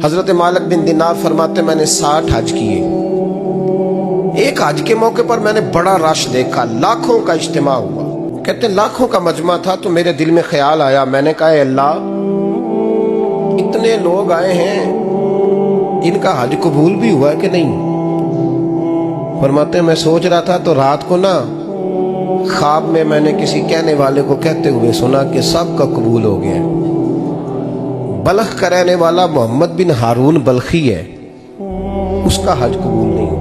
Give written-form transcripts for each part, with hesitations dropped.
हजरत मालिक बिन दिनार फरमाते मैंने 60 हज किए। एक हज के मौके पर मैंने बड़ा रश देखा, लाखों का इज्तिमा हुआ। कहते लाखों का मजमा था तो मेरे दिल में ख्याल आया, मैंने कहा अल्लाह इतने लोग आए हैं, इनका हज कबूल भी हुआ कि नहीं। फरमाते मैं सोच रहा था तो रात को ना ख्वाब में मैंने किसी कहने वाले को कहते हुए सुना कि सबका कबूल हो गया। बल्ख का रहने वाला मोहम्मद बिन हारून बल्खी है, उसका हज कबूल नहीं।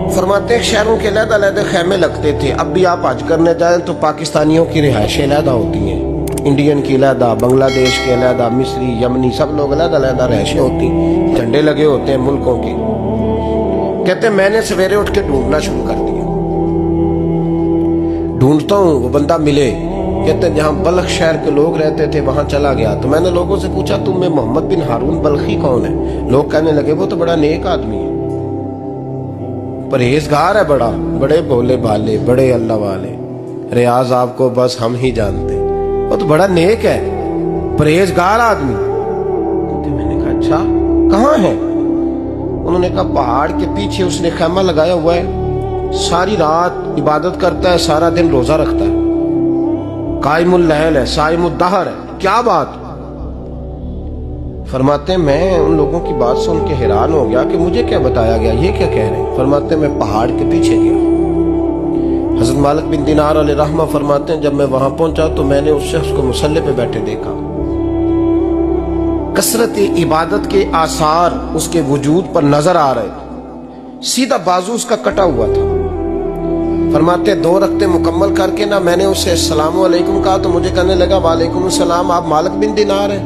फरमाते हैं शहरों के अलग-अलग खैमे लगते थे। अब भी आप हज करने जाएं तो पाकिस्तानियों की रिहाइशें अलग होती हैं, इंडियन की अलग, बांग्लादेश के अलग, मिस्री, यमनी, सब लोग अलग-अलग रिहाइशें होती, झंडे लगे होते हैं मुल्कों के। कहते मैंने सवेरे उठ के ढूंढना शुरू कर दिया, ढूंढता हूं वो बंदा मिले। कहते जहां बल्ख शहर के लोग रहते थे वहां चला गया तो मैंने लोगों से पूछा तुम में मोहम्मद बिन हारून बल्खी कौन है। लोग कहने लगे वो तो बड़ा नेक आदमी है, परहेजगार है, बड़े भोले भाले, बड़े अल्लाह वाले, रियाज आपको बस हम ही जानते, वो तो बड़ा नेक है, परहेजगार आदमी। तो मैंने कहा अच्छा कहाँ है। उन्होंने कहा पहाड़ के पीछे उसने खैमा लगाया हुआ है, सारी रात इबादत करता है, सारा दिन रोजा रखता है, कायमुल लैल है, साइमुद दहर है। क्या बात। फरमाते मैं उन लोगों की बात सुन के हैरान हो गया कि मुझे क्या बताया गया, ये क्या कह रहे हैं। फरमाते मैं पहाड़ के पीछे गया। हजरत मालिक बिन दिनार अलैहि रहमा फरमाते हैं जब मैं वहां पहुंचा तो मैंने उस शख्स को मुसल्ले पे बैठे देखा। कसरत इबादत के आसार उसके वजूद पर नजर आ रहे थे, सीधा बाजू उसका कटा हुआ था। फरमाते 2 रक्ते मुकम्मल करके ना मैंने उससे अस्सलामु अलैकुम कहा तो मुझे कहने लगा वालेकुम सलाम, आप मालिक बिन दिनार हैं।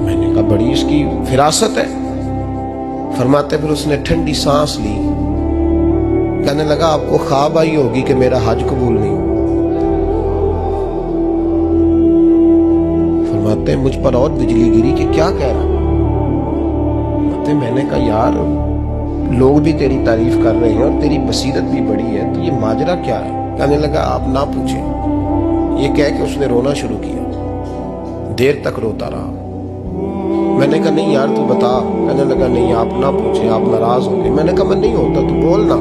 मैंने कहा बड़ी इसकी फिरासत है। फरमाते फिर उसने ठंडी सांस ली, कहने लगा आपको ख्वाब आई होगी कि मेरा हज कबूल नहीं। फरमाते मुझ पर और बिजली गिरी कि क्या कह रहा। मैंने कहा यार लोग भी तेरी तारीफ कर रहे हैं और तेरी बसीरत भी बड़ी है, तो ये माजरा क्या है। कहने लगा आप ना पूछें। ये कह के उसने रोना शुरू किया, देर तक रोता रहा। मैंने कहा नहीं यार तू बता। कहने लगा नहीं आप ना पूछे, आप नाराज हो गए। मैंने कहा मैं नहीं होता, तू बोल ना।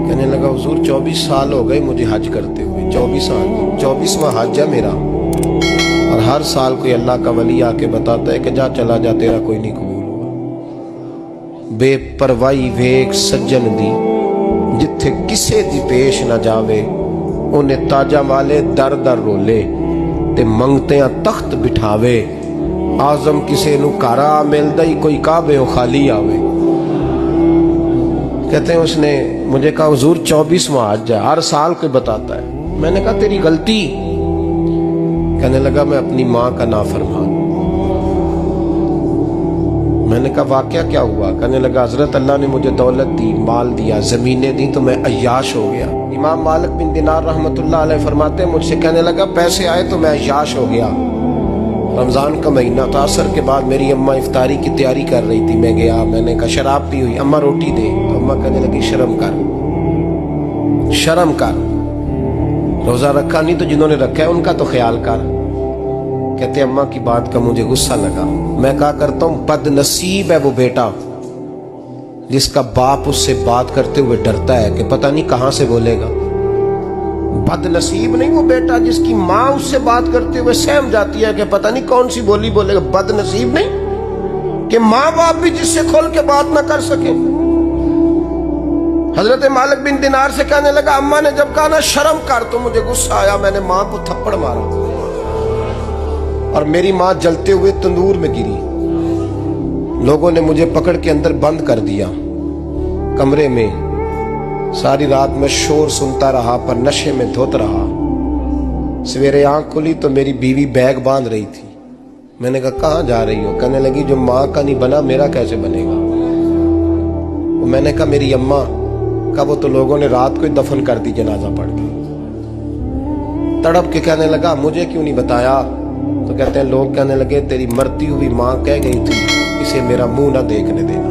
कहने लगा हुजूर 24 साल हो गए मुझे हज करते हुए, 24 साल, 24वां हज है मेरा, और हर साल कोई अल्लाह का वली आके बताता है कि जा चला जा तेरा कोई नहीं कबूल। बेपरवाही वेख सज्जन दी जिथे किसे दी पेश न जावे, उन्हें ताजा वाले दर दर रोले ते मंगतियां तख्त बिठावे। आजम किसे नु कारा मिलदा ही कोई काबे हो खाली आवे। कहते हैं उसने मुझे कहा हुजूर 24वां हज है, हर साल कोई बताता है। मैंने कहा तेरी गलती। कहने लगा मैं अपनी माँ का नाफरमान। मैंने कहा वाकया क्या हुआ। कहने लगा हजरत अल्लाह ने मुझे दौलत दी, माल दिया, जमीनें दी तो मैं अय्याश हो गया। इमाम मालिक बिन दिनार रहमतुल्लाह अलैह फरमाते मुझसे कहने लगा पैसे आए तो मैं अय्याश हो गया। रमजान का महीना था, असर के बाद मेरी अम्मा इफ्तारी की तैयारी कर रही थी, मैं गया, मैंने कहा शराब पी हुई, अम्मा रोटी दे। तो अम्मा कहने लगी शर्म कर, शर्म कर, रोजा रखा नहीं तो जिन्होंने रखा है उनका तो ख्याल कर। कहते अम्मा की बात का मुझे गुस्सा लगा। मैं कहा करता हूं बदनसीब है वो बेटा जिसका बाप उससे बात करते हुए डरता है कि पता नहीं कहां से बोलेगा। बदनसीब नहीं वो बेटा जिसकी माँ उससे बात करते हुए सहम जाती है कि पता नहीं कौन सी बोली बोलेगा। बदनसीब नहीं कि माँ बाप भी जिससे खोल के बात ना कर सके। हजरत मालिक बिन दिनार से कहने लगा अम्मा ने जब कहा ना शर्म कर तो मुझे गुस्सा आया, मैंने माँ को थप्पड़ मारा और मेरी माँ जलते हुए तंदूर में गिरी। लोगों ने मुझे पकड़ के अंदर बंद कर दिया कमरे में। सारी रात मैं शोर सुनता रहा पर नशे में धुत रहा। सवेरे आंख खुली तो मेरी बीवी बैग बांध रही थी। मैंने कहा कहाँ जा रही हो। कहने लगी जो माँ का नहीं बना मेरा कैसे बनेगा। मैंने कहा मेरी अम्मा का वो तो लोगों ने रात को ही दफन कर दी जनाजा पढ़ के। तड़प के कहने लगा मुझे क्यों नहीं बताया। तो कहते हैं लोग कहने लगे तेरी मरती हुई माँ कह गई थी इसे मेरा मुंह ना देखने देना।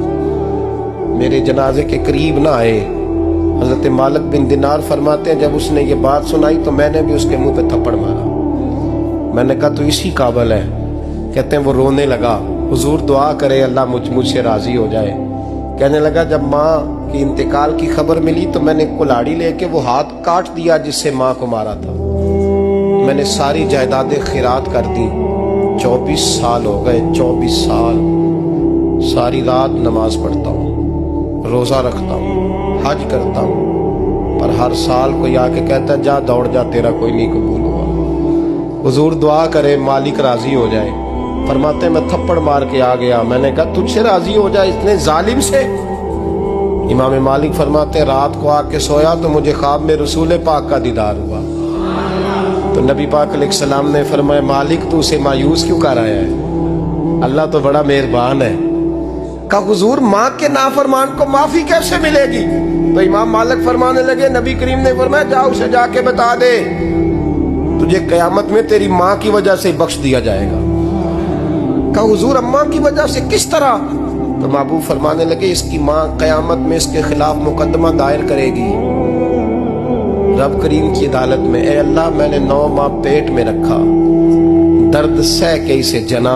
मेरे जनाजे के करीब ना आए। हजरत मालिक बिन दिनार फरमाते हैं जब उसने ये बात सुनाई तो मैंने भी उसके मुंह पे थप्पड़ मारा। मैंने कहा तो इसी काबिल है। कहते हैं वो रोने लगा, हुजूर दुआ करे अल्लाह मुझसे राजी हो जाए। कहने लगा जब माँ की इंतकाल की खबर मिली तो मैंने कुल्हाड़ी लेके वो हाथ काट दिया जिससे माँ को मारा था। मैंने सारी जायदादें खिरात कर दी। 24 साल हो गए, 24 साल। सारी रात नमाज पढ़ता हूँ, रोजा रखता हूँ, हज करता हूँ, पर हर साल कोई आके कहता है जा दौड़ जा, तेरा कोई नहीं कबूल हुआ। हुजूर दुआ करे मालिक राजी हो जाए। फरमाते मैं थप्पड़ मार के आ गया। मैंने कहा तुझसे राजी हो जाए इतने जालिम से? इमाम मालिक फरमाते रात को आके सोया तो मुझे ख्वाब में रसूल पाक का दीदार हुआ। तो नबी पाक अलैहिस्सलाम ने फरमाया मालिक तू उसे मायूस क्यों कर आया है? अल्लाह तो बड़ा मेहरबान है। कहा हुजूर माँ के नाफरमान को माफी कैसे मिलेगी? तो इमाम मालिक फरमाने लगे नबी करीम ने फरमाया जा उसे जाके बता दे तुझे कयामत में तेरी माँ की वजह से बख्श दिया जाएगा। कहा हुजूर अम्मा की वजह से किस तरह? तो महबूब फरमाने लगे इसकी माँ कयामत में इसके खिलाफ मुकदमा दायर करेगी रब करीम की अदालत में। ए अल्लाह मैंने 9 माह पेट में रखा, दर्द सह के इसे जना,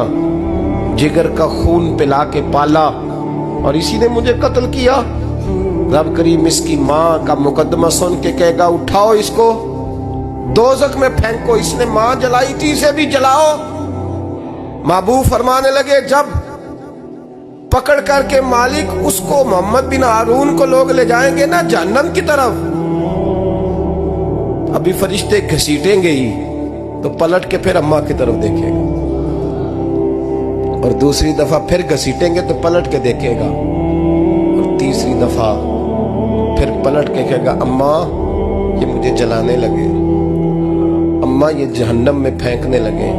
जिगर का खून पिला के पाला और इसी ने मुझे कत्ल किया। रब करीम इसकी माँ का मुकदमा सुन के कहेगा उठाओ इसको दोज़ख में फेंको, इसने माँ जलाई थी इसे भी जलाओ। महबूब फरमाने लगे जब पकड़ करके मालिक उसको मोहम्मद बिन हारून को लोग ले जाएंगे ना जहन्नम की तरफ, अभी फरिश्ते घसीटेंगे ही तो पलट के फिर अम्मा की तरफ देखेगा और दूसरी दफा फिर घसीटेंगे तो पलट के देखेगा और तीसरी दफा फिर पलट के कहेगा अम्मा ये मुझे जलाने लगे, अम्मा ये जहन्नम में फेंकने लगे।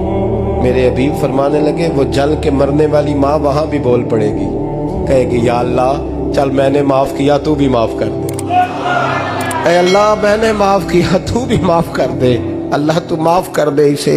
मेरे हबीब फरमाने लगे वो जल के मरने वाली माँ वहां भी बोल पड़ेगी, कहेगी या अल्लाह चल मैंने माफ किया तू भी माफ कर दे। ऐ अल्लाह मैंने माफ किया तू भी माफ कर दे, अल्लाह तू माफ कर दे इसे।